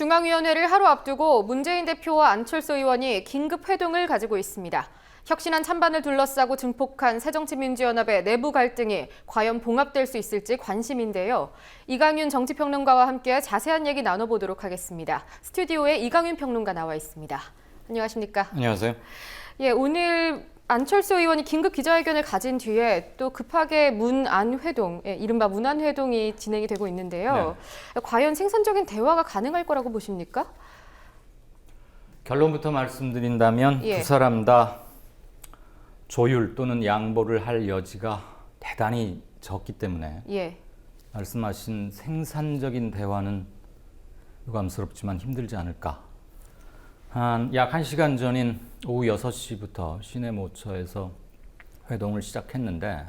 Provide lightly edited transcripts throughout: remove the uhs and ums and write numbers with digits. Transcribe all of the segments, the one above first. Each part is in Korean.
중앙위원회를 하루 앞두고 문재인 대표와 안철수 의원이 긴급 회동을 가지고 있습니다. 혁신안 찬반을 둘러싸고 증폭한 새정치민주연합의 내부 갈등이 과연 봉합될 수 있을지 관심인데요. 이강윤 정치평론가와 함께 자세한 얘기 나눠보도록 하겠습니다. 스튜디오에 이강윤 평론가 나와 있습니다. 안녕하십니까? 안녕하세요. 예, 오늘 안철수 의원이 긴급 기자회견을 가진 뒤에 또 급하게 문안회동, 이른바 문안회동이 진행이 되고 있는데요. 네. 과연 생산적인 대화가 가능할 거라고 보십니까? 결론부터 말씀드린다면 두 사람 다 조율 또는 양보를 할 여지가 대단히 적기 때문에 말씀하신 생산적인 대화는 유감스럽지만 힘들지 않을까. 약 1시간 전인 오후 6시부터 시내 모처에서 회동을 시작했는데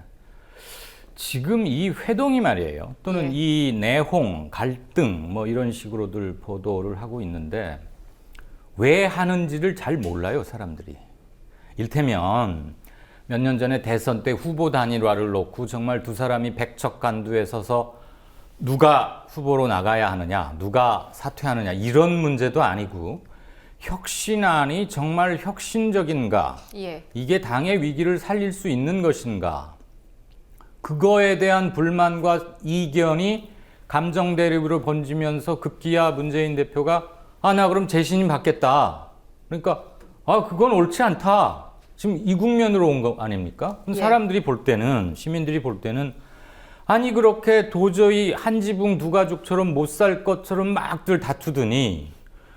지금 이 회동이 말이에요. 또는 이 내홍, 갈등 뭐 이런 식으로들 보도를 하고 있는데 왜 하는지를 잘 몰라요, 사람들이. 일테면 몇 년 전에 대선 때 후보 단일화를 놓고 정말 두 사람이 백척간두에 서서 누가 후보로 나가야 하느냐, 누가 사퇴하느냐 이런 문제도 아니고 혁신안이 정말 혁신적인가? 이게 당의 위기를 살릴 수 있는 것인가? 그거에 대한 불만과 이견이 감정 대립으로 번지면서 급기야 문재인 대표가 나 그럼 재신임 받겠다. 그러니까 그건 옳지 않다. 지금 이 국면으로 온 거 아닙니까? 사람들이 볼 때는, 시민들이 볼 때는 아니 그렇게 도저히 한 지붕 두 가족처럼 못 살 것처럼 막들 다투더니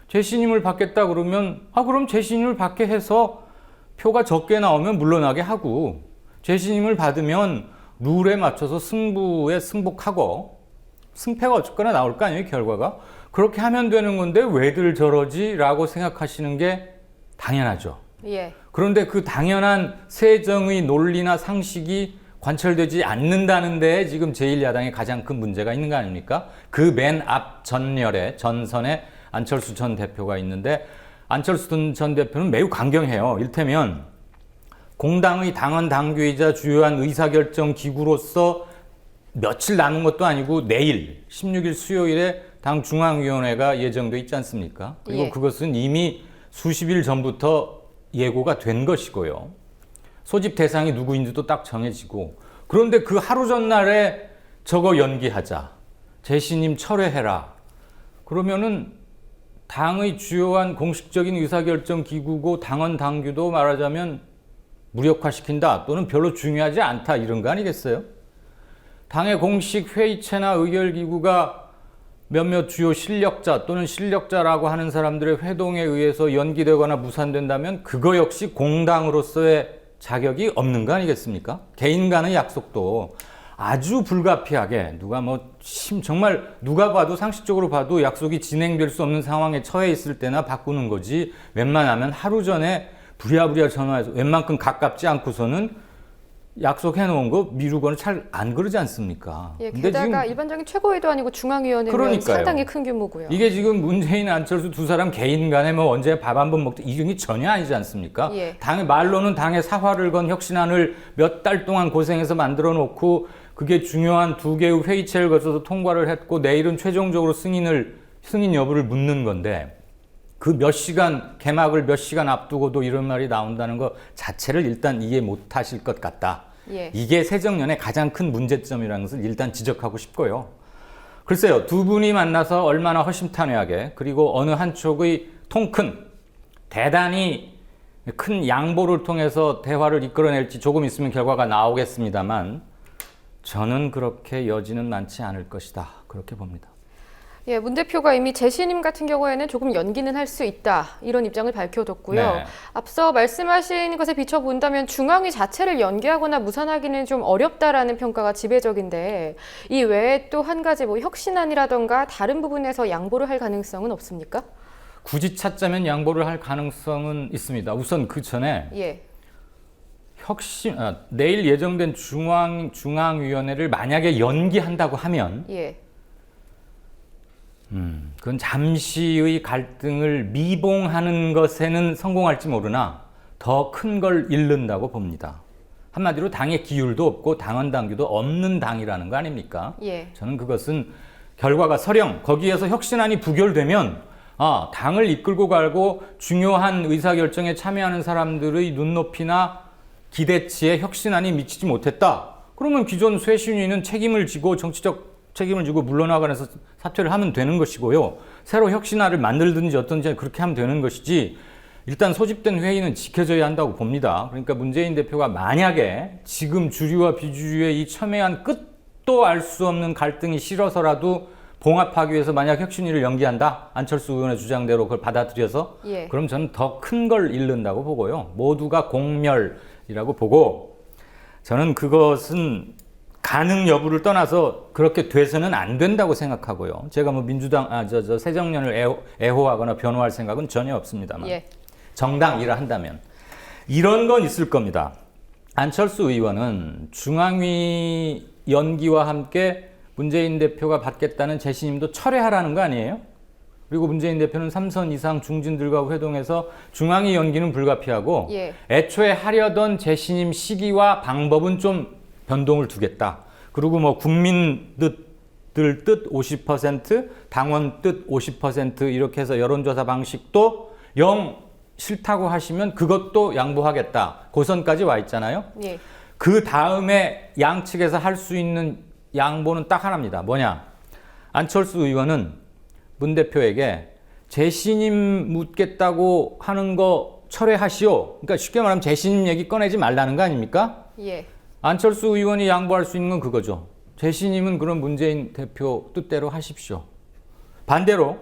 재신임을 받겠다 그러면 그럼 재신임을 받게 해서 표가 적게 나오면 물러나게 하고 재신임을 받으면 룰에 맞춰서 승부에 승복하고 승패가 어쨌거나 나올 거 아니에요, 결과가. 그렇게 하면 되는 건데 왜들 저러지? 라고 생각하시는 게 당연하죠. 그런데 그 당연한 세정의 논리나 상식이 관철되지 않는다는 데에 지금 제1야당의 가장 큰 문제가 있는 거 아닙니까? 그 맨 앞 전열에, 전선에 안철수 전 대표가 있는데 안철수 전 대표는 매우 강경해요. 일테면 공당의 당원 당규이자 주요한 의사결정 기구로서 며칠 남은 것도 아니고 내일 16일 수요일에 당 중앙위원회가 예정돼 있지 않습니까? 그리고 그것은 이미 수십일 전부터 예고가 된 것이고요. 소집 대상이 누구인지도 딱 정해지고 그런데 그 하루 전날에 저거 연기하자. 재신임 철회해라. 그러면은 당의 주요한 공식적인 의사결정 기구고 당원 당규도 말하자면 무력화시킨다 또는 별로 중요하지 않다 이런 거 아니겠어요? 당의 공식 회의체나 의결기구가 몇몇 주요 실력자 또는 실력자라고 하는 사람들의 회동에 의해서 연기되거나 무산된다면 그거 역시 공당으로서의 자격이 없는 거 아니겠습니까? 개인 간의 약속도 아주 불가피하게 누가 정말 누가 봐도 상식적으로 봐도 약속이 진행될 수 없는 상황에 처해 있을 때나 바꾸는 거지 웬만하면 하루 전에 부랴부랴 전화해서 웬만큼 가깝지 않고서는 약속해 놓은 거 미루고는 잘 안 그러지 않습니까? 게다가 일반적인 최고위도 아니고 중앙위원회면 상당히 큰 규모고요. 이게 지금 문재인, 안철수 두 사람 개인 간에 언제 밥 한 번 먹자 이게 전혀 아니지 않습니까? 당의 말로는 당의 사활을 건 혁신안을 몇 달 동안 고생해서 만들어 놓고 그게 중요한 두 개의 회의체를 거쳐서 통과를 했고 내일은 최종적으로 승인 여부를 묻는 건데 그 몇 시간 개막을 몇 시간 앞두고도 이런 말이 나온다는 것 자체를 일단 이해 못 하실 것 같다. 이게 새정년의 가장 큰 문제점이라는 것을 일단 지적하고 싶고요. 글쎄요, 두 분이 만나서 얼마나 허심탄회하게 그리고 어느 한쪽의 통큰 대단히 큰 양보를 통해서 대화를 이끌어낼지 조금 있으면 결과가 나오겠습니다만 저는 그렇게 여지는 많지 않을 것이다. 그렇게 봅니다. 문 대표가 이미 재신임 같은 경우에는 조금 연기는 할 수 있다. 이런 입장을 밝혀뒀고요. 앞서 말씀하신 것에 비춰본다면 중앙위 자체를 연기하거나 무산하기는 좀 어렵다라는 평가가 지배적인데 이 외에 또 한 가지 혁신안이라던가 다른 부분에서 양보를 할 가능성은 없습니까? 굳이 찾자면 양보를 할 가능성은 있습니다. 우선 그 전에 내일 예정된 중앙위원회를 만약에 연기한다고 하면 그건 잠시의 갈등을 미봉하는 것에는 성공할지 모르나 더 큰 걸 잃는다고 봅니다. 한마디로 당의 기율도 없고 당원 당규도 없는 당이라는 거 아닙니까? 저는 그것은 결과가 설령 거기에서 혁신안이 부결되면 당을 이끌고 가고 중요한 의사결정에 참여하는 사람들의 눈높이나 기대치에 혁신안이 미치지 못했다. 그러면 기존 쇄신위는 책임을 지고 정치적 책임을 지고 물러나가면서 사퇴를 하면 되는 것이고요. 새로 혁신안을 만들든지 어떤지 그렇게 하면 되는 것이지 일단 소집된 회의는 지켜져야 한다고 봅니다. 그러니까 문재인 대표가 만약에 지금 주류와 비주류의 이 첨예한 끝도 알 수 없는 갈등이 싫어서라도 봉합하기 위해서 만약 혁신위를 연기한다. 안철수 의원의 주장대로 그걸 받아들여서 그럼 저는 더 큰 걸 잃는다고 보고요. 모두가 공멸이라고 보고 저는 그것은 가능 여부를 떠나서 그렇게 돼서는 안 된다고 생각하고요. 제가 뭐 민주당, 새정년을 애호하거나 변호할 생각은 전혀 없습니다만. 정당 일을 한다면. 이런 건 있을 겁니다. 안철수 의원은 중앙위 연기와 함께 문재인 대표가 받겠다는 재신임도 철회하라는 거 아니에요? 그리고 문재인 대표는 3선 이상 중진들과 회동해서 중앙위 연기는 불가피하고 애초에 하려던 재신임 시기와 방법은 좀 변동을 두겠다. 그리고 뭐 국민들 뜻 50%, 당원 뜻 50% 이렇게 해서 여론조사 방식도 영 싫다고 하시면 그것도 양보하겠다. 고선까지 와 있잖아요. 그 다음에 양측에서 할 수 있는 양보는 딱 하나입니다. 뭐냐? 안철수 의원은 문 대표에게 재신임 묻겠다고 하는 거 철회하시오. 그러니까 쉽게 말하면 재신임 얘기 꺼내지 말라는 거 아닙니까? 안철수 의원이 양보할 수 있는 건 그거죠. 재신임은 그럼 문재인 대표 뜻대로 하십시오. 반대로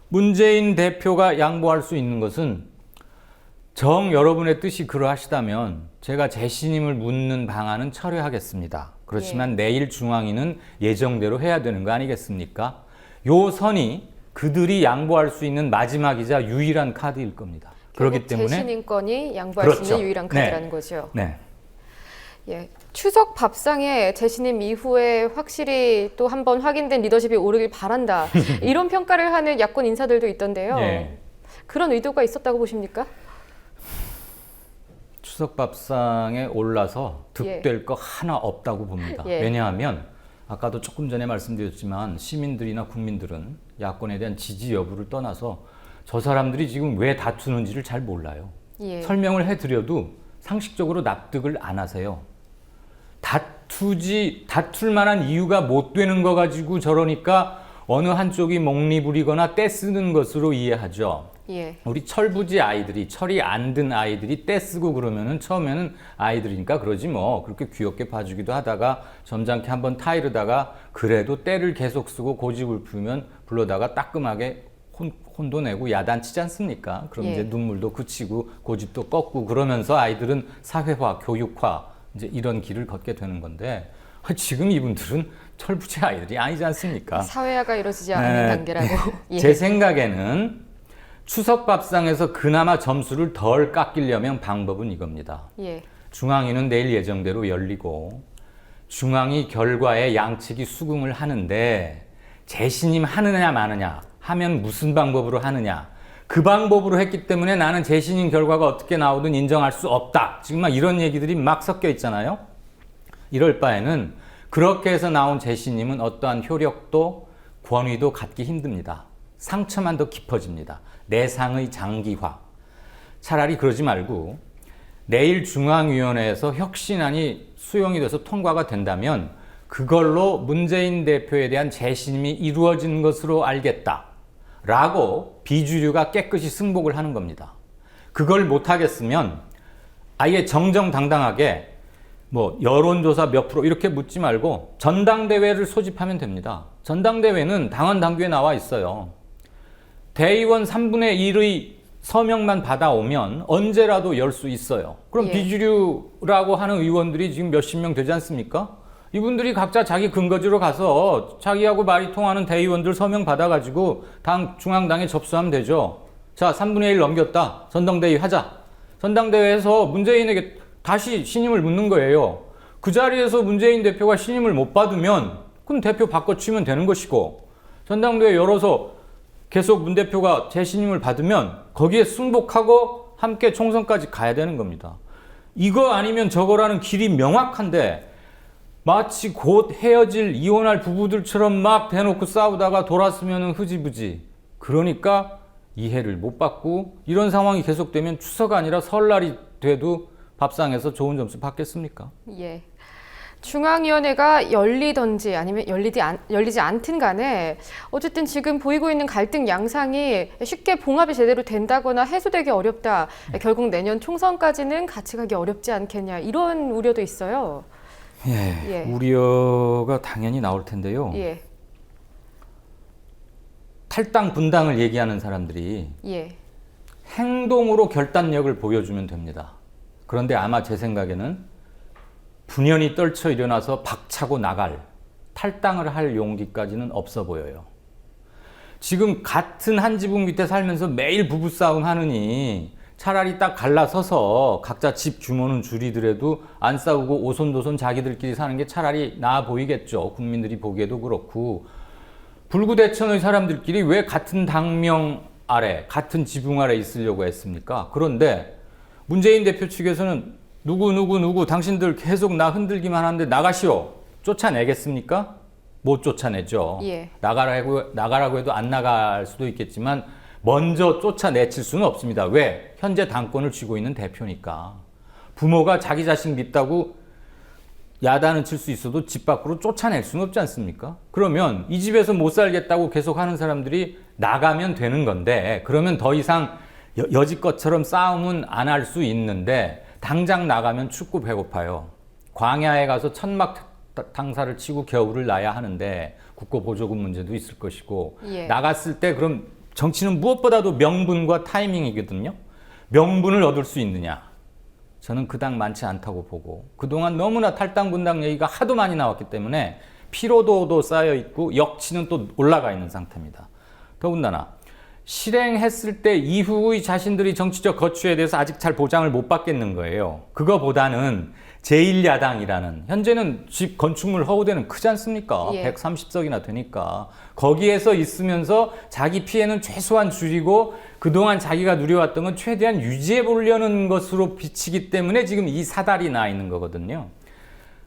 문재인 대표가 양보할 수 있는 것은 여러분의 뜻이 그러하시다면 제가 재신임을 묻는 방안은 철회하겠습니다. 그렇지만 내일 중앙위는 예정대로 해야 되는 거 아니겠습니까? 요 선이 그들이 양보할 수 있는 마지막이자 유일한 카드일 겁니다. 그렇기 때문에 재신임권이 양보할 수 있는 유일한 카드라는 거죠. 추석 밥상에 재신임 이후에 확실히 또 한 번 확인된 리더십이 오르길 바란다. 이런 평가를 하는 야권 인사들도 있던데요. 그런 의도가 있었다고 보십니까? 추석 밥상에 올라서 득될 거 하나 없다고 봅니다. 왜냐하면 아까도 조금 전에 말씀드렸지만 시민들이나 국민들은 야권에 대한 지지 여부를 떠나서 저 사람들이 지금 왜 다투는지를 잘 몰라요. 설명을 해드려도 상식적으로 납득을 안 하세요. 다툴 만한 이유가 못 되는 거 가지고 저러니까 어느 한쪽이 몽리 부리거나 떼쓰는 것으로 이해하죠. 우리 철부지 아이들이, 철이 안 든 아이들이 떼쓰고 그러면은 처음에는 아이들이니까 그러지 뭐 그렇게 귀엽게 봐주기도 하다가 점잖게 한번 타이르다가 그래도 때를 계속 쓰고 고집을 부리면 불러다가 따끔하게 혼도 내고 야단치지 않습니까? 그럼 이제 눈물도 그치고 고집도 꺾고 그러면서 아이들은 사회화, 교육화 이제 이런 길을 걷게 되는 건데 지금 이분들은 철부지 아이들이 아니지 않습니까? 사회화가 이루어지지 않는 단계라고. 제 생각에는 추석 밥상에서 그나마 점수를 덜 깎이려면 방법은 이겁니다. 중앙위는 내일 예정대로 열리고 중앙위 결과에 양측이 수긍을 하는데 재신임 하느냐 마느냐 하면 무슨 방법으로 하느냐 그 방법으로 했기 때문에 나는 재신임 결과가 어떻게 나오든 인정할 수 없다. 지금 막 이런 얘기들이 막 섞여 있잖아요. 이럴 바에는 그렇게 해서 나온 재신임은 어떠한 효력도 권위도 갖기 힘듭니다. 상처만 더 깊어집니다. 내상의 장기화. 차라리 그러지 말고 내일 중앙위원회에서 혁신안이 수용이 돼서 통과가 된다면 그걸로 문재인 대표에 대한 재신임이 이루어진 것으로 알겠다. 라고 비주류가 깨끗이 승복을 하는 겁니다. 그걸 못하겠으면 아예 정정당당하게 뭐 여론조사 몇 프로 이렇게 묻지 말고 전당대회를 소집하면 됩니다. 전당대회는 당원 당규에 나와 있어요. 대의원 3분의 1의 서명만 받아오면 언제라도 열 수 있어요. 그럼 비주류라고 하는 의원들이 지금 몇십 명 되지 않습니까? 이분들이 각자 자기 근거지로 가서 자기하고 말이 통하는 대의원들 서명 받아가지고 중앙당에 접수하면 되죠. 자, 3분의 1 넘겼다. 전당대회 하자. 전당대회에서 문재인에게 다시 신임을 묻는 거예요. 그 자리에서 문재인 대표가 신임을 못 받으면 그럼 대표 바꿔치면 되는 것이고 전당대회 열어서 계속 문 대표가 재신임을 받으면 거기에 승복하고 함께 총선까지 가야 되는 겁니다. 이거 아니면 저거라는 길이 명확한데 마치 곧 헤어질 이혼할 부부들처럼 막 대놓고 싸우다가 돌았으면 흐지부지. 그러니까 이해를 못 받고 이런 상황이 계속되면 추석 아니라 설날이 돼도 밥상에서 좋은 점수 받겠습니까? 예. 중앙위원회가 열리던지 아니면 열리지 않든 간에 어쨌든 지금 보이고 있는 갈등 양상이 쉽게 봉합이 제대로 된다거나 해소되기 어렵다. 결국 내년 총선까지는 같이 가기 어렵지 않겠냐 이런 우려도 있어요. 예. 우려가 당연히 나올 텐데요. 예. 탈당 분당을 얘기하는 사람들이 행동으로 결단력을 보여주면 됩니다. 그런데 아마 제 생각에는 분연히 떨쳐 일어나서 박차고 나갈 탈당을 할 용기까지는 없어 보여요. 지금 같은 한 지붕 밑에 살면서 매일 부부싸움 하느니 차라리 딱 갈라서서 각자 집 규모는 줄이더라도 안 싸우고 오손도손 자기들끼리 사는 게 차라리 나아 보이겠죠. 국민들이 보기에도 그렇고. 불구대천의 사람들끼리 왜 같은 당명 아래, 같은 지붕 아래 있으려고 했습니까? 그런데 문재인 대표 측에서는 누구 당신들 계속 나 흔들기만 하는데 나가시오. 쫓아내겠습니까? 못 쫓아내죠. 나가라고 해도 안 나갈 수도 있겠지만 먼저 쫓아내칠 수는 없습니다. 왜? 현재 당권을 쥐고 있는 대표니까. 부모가 자기 자식 밉다고 야단은 칠 수 있어도 집 밖으로 쫓아낼 수는 없지 않습니까? 그러면 이 집에서 못 살겠다고 계속 하는 사람들이 나가면 되는 건데 그러면 더 이상 여지껏처럼 싸움은 안 할 수 있는데 당장 나가면 춥고 배고파요. 광야에 가서 천막 당사를 치고 겨울을 나야 하는데 국고 보조금 문제도 있을 것이고 나갔을 때 그럼 정치는 무엇보다도 명분과 타이밍이거든요. 명분을 얻을 수 있느냐. 저는 그닥 많지 않다고 보고 그동안 너무나 탈당 분당 얘기가 하도 많이 나왔기 때문에 피로도도 쌓여 있고 역치는 또 올라가 있는 상태입니다. 더군다나 실행했을 때 이후의 자신들이 정치적 거취에 대해서 아직 잘 보장을 못 받겠는 거예요. 그거보다는 제1야당이라는 현재는 집 건축물 허우대는 크지 않습니까? 130석이나 되니까 거기에서 있으면서 자기 피해는 최소한 줄이고 그동안 자기가 누려왔던 건 최대한 유지해 보려는 것으로 비치기 때문에 지금 이 사달이 나 있는 거거든요.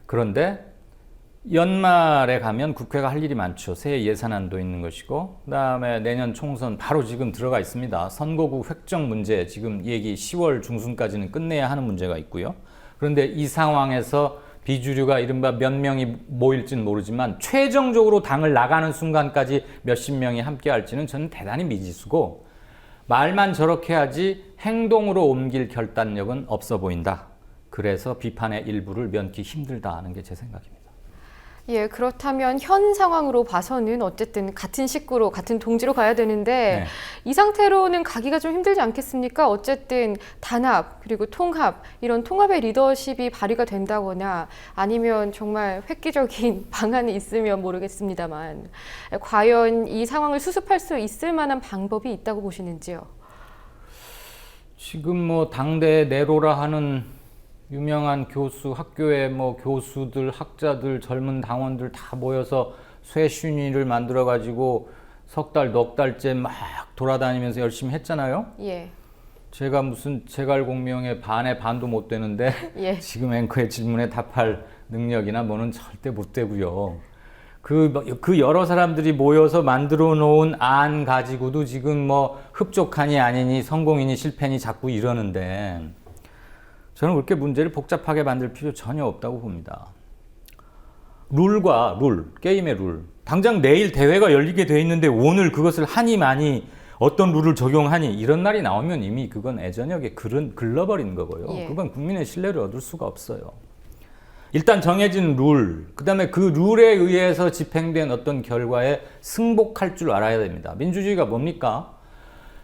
그런데 연말에 가면 국회가 할 일이 많죠. 새해 예산안도 있는 것이고 그다음에 내년 총선 바로 지금 들어가 있습니다. 선거구 획정 문제 지금 얘기 10월 중순까지는 끝내야 하는 문제가 있고요. 그런데 이 상황에서 비주류가 이른바 몇 명이 모일지는 모르지만 최종적으로 당을 나가는 순간까지 몇십 명이 함께 할지는 저는 대단히 미지수고 말만 저렇게 하지 행동으로 옮길 결단력은 없어 보인다. 그래서 비판의 일부를 면키 힘들다 하는 게 제 생각입니다. 예, 그렇다면 현 상황으로 봐서는 어쨌든 같은 식구로 같은 동지로 가야 되는데 이 상태로는 가기가 좀 힘들지 않겠습니까? 어쨌든 단합 그리고 통합 이런 통합의 리더십이 발휘가 된다거나 아니면 정말 획기적인 방안이 있으면 모르겠습니다만 과연 이 상황을 수습할 수 있을 만한 방법이 있다고 보시는지요? 지금 뭐 당대 내로라 하는 유명한 교수, 학교의 뭐 교수들, 학자들, 젊은 당원들 다 모여서 쇠순위를 만들어가지고 석 달, 넉 달째 막 돌아다니면서 열심히 했잖아요. 제가 무슨 제갈공명의 반의 반도 못 되는데 지금 앵커의 질문에 답할 능력이나 뭐는 절대 못 되고요. 그 여러 사람들이 모여서 만들어 놓은 안 가지고도 지금 뭐 흡족하니 아니니 성공이니 실패니 자꾸 이러는데 저는 그렇게 문제를 복잡하게 만들 필요 전혀 없다고 봅니다. 게임의 룰. 당장 내일 대회가 열리게 돼 있는데 오늘 그것을 하니 마니 어떤 룰을 적용하니 이런 날이 나오면 이미 그건 애저녁에 글러버린 거고요. 그건 국민의 신뢰를 얻을 수가 없어요. 일단 정해진 룰, 그다음에 그 룰에 의해서 집행된 어떤 결과에 승복할 줄 알아야 됩니다. 민주주의가 뭡니까?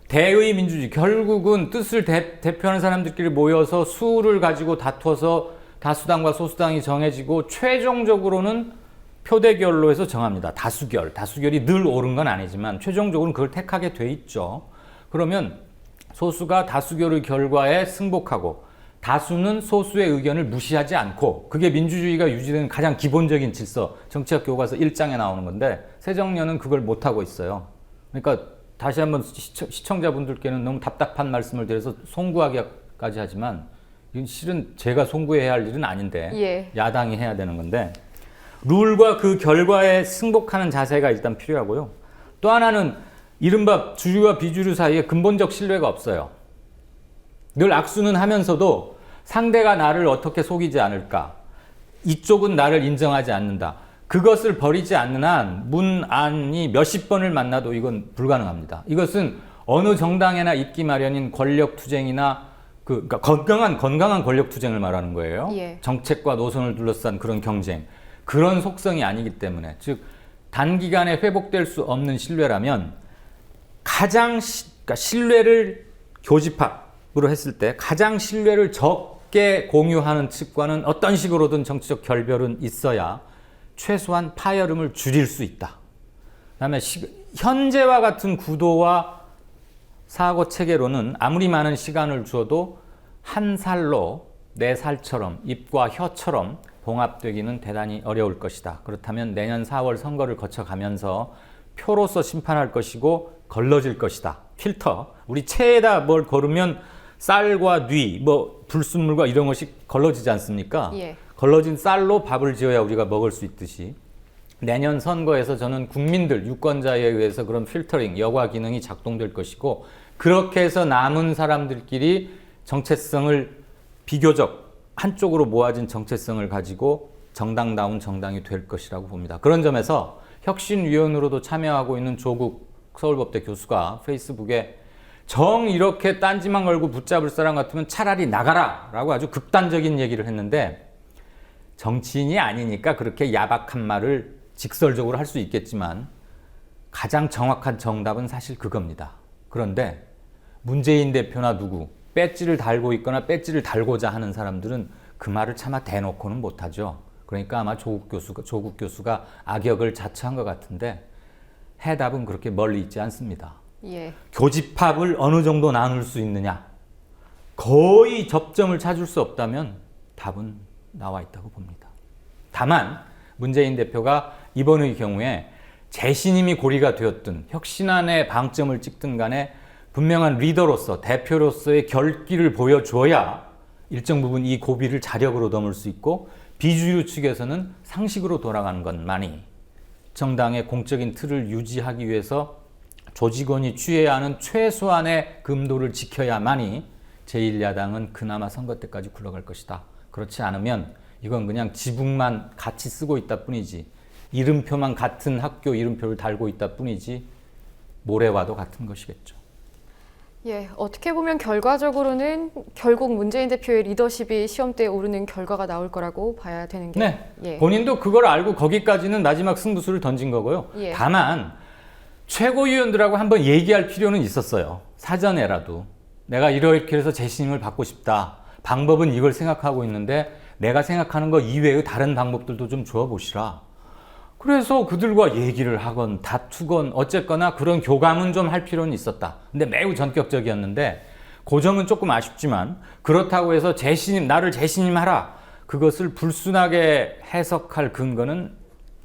대의 민주주의, 결국은 뜻을 대표하는 사람들끼리 모여서 수를 가지고 다투어서 다수당과 소수당이 정해지고 최종적으로는 표대결로 해서 정합니다. 다수결이 늘 옳은 건 아니지만 최종적으로는 그걸 택하게 돼 있죠. 그러면 소수가 다수결의 결과에 승복하고 다수는 소수의 의견을 무시하지 않고 그게 민주주의가 유지되는 가장 기본적인 질서, 정치학 교과서 1장에 나오는 건데 새정년은 그걸 못하고 있어요. 그러니까 다시 한번 시청자분들께는 너무 답답한 말씀을 드려서 송구하기까지 하지만 이건 실은 제가 송구해야 할 일은 아닌데 야당이 해야 되는 건데 룰과 그 결과에 승복하는 자세가 일단 필요하고요. 또 하나는 이른바 주류와 비주류 사이에 근본적 신뢰가 없어요. 늘 악수는 하면서도 상대가 나를 어떻게 속이지 않을까? 이쪽은 나를 인정하지 않는다. 그것을 버리지 않는 한 문 안이 몇십 번을 만나도 이건 불가능합니다. 이것은 어느 정당에나 있기 마련인 권력투쟁이나 그러니까 건강한 권력투쟁을 말하는 거예요. 예. 정책과 노선을 둘러싼 그런 경쟁. 그런 속성이 아니기 때문에 즉 단기간에 회복될 수 없는 신뢰라면 그러니까 신뢰를 교집합으로 했을 때 가장 신뢰를 적게 공유하는 측과는 어떤 식으로든 정치적 결별은 있어야 최소한 파열음을 줄일 수 있다. 그다음에 현재와 같은 구도와 사고 체계로는 아무리 많은 시간을 주어도 한 살로 네 살처럼 입과 혀처럼 봉합되기는 대단히 어려울 것이다. 그렇다면 내년 4월 선거를 거쳐가면서 표로서 심판할 것이고 걸러질 것이다. 필터. 우리 체에다 뭘 걸으면 쌀과 뉘, 불순물과 이런 것이 걸러지지 않습니까? 예. 걸러진 쌀로 밥을 지어야 우리가 먹을 수 있듯이 내년 선거에서 저는 국민들, 유권자에 의해서 그런 필터링, 여과 기능이 작동될 것이고 그렇게 해서 남은 사람들끼리 정체성을 비교적 한쪽으로 모아진 정체성을 가지고 정당다운 정당이 될 것이라고 봅니다. 그런 점에서 혁신위원으로도 참여하고 있는 조국 서울법대 교수가 페이스북에 정 이렇게 딴지만 걸고 붙잡을 사람 같으면 차라리 나가라 라고 아주 극단적인 얘기를 했는데 정치인이 아니니까 그렇게 야박한 말을 직설적으로 할 수 있겠지만 가장 정확한 정답은 사실 그겁니다. 그런데 문재인 대표나 누구 배지를 달고 있거나 배지를 달고자 하는 사람들은 그 말을 차마 대놓고는 못하죠. 그러니까 아마 조국 교수가 악역을 자처한 것 같은데 해답은 그렇게 멀리 있지 않습니다. 예. 교집합을 어느 정도 나눌 수 있느냐? 거의 접점을 찾을 수 없다면 답은 나와 있다고 봅니다. 다만 문재인 대표가 이번의 경우에 재신임이 고리가 되었든 혁신안에 방점을 찍든 간에 분명한 리더로서 대표로서의 결기를 보여줘야 일정 부분 이 고비를 자력으로 넘을 수 있고 비주류 측에서는 상식으로 돌아가는 것만이 정당의 공적인 틀을 유지하기 위해서 조직원이 취해야 하는 최소한의 금도를 지켜야만이 제1야당은 그나마 선거 때까지 굴러갈 것이다. 그렇지 않으면 이건 그냥 지붕만 같이 쓰고 있다 뿐이지 이름표만 같은 학교 이름표를 달고 있다 뿐이지 모래와도 같은 것이겠죠. 예, 어떻게 보면 결과적으로는 결국 문재인 대표의 리더십이 시험대에 오르는 결과가 나올 거라고 봐야 되는 게 네, 예. 본인도 그걸 알고 거기까지는 마지막 승부수를 던진 거고요. 예. 다만 최고위원들하고 한번 얘기할 필요는 있었어요. 사전에라도 내가 이렇게 해서 재신임을 받고 싶다. 방법은 이걸 생각하고 있는데 내가 생각하는 거 이외의 다른 방법들도 좀 줘보시라. 그래서 그들과 얘기를 하건 다투건 어쨌거나 그런 교감은 좀 할 필요는 있었다. 근데 매우 전격적이었는데 그 점은 조금 아쉽지만 그렇다고 해서 나를 재신임하라. 그것을 불순하게 해석할 근거는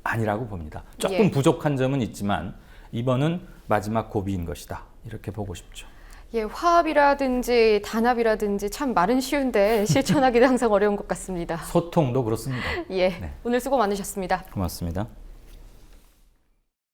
아니라고 봅니다. 조금 예. 부족한 점은 있지만 이번은 마지막 고비인 것이다. 이렇게 보고 싶죠. 예, 화합이라든지 단합이라든지 참 말은 쉬운데 실천하기는 항상 어려운 것 같습니다. 소통도 그렇습니다. 예, 네. 오늘 수고 많으셨습니다. 고맙습니다.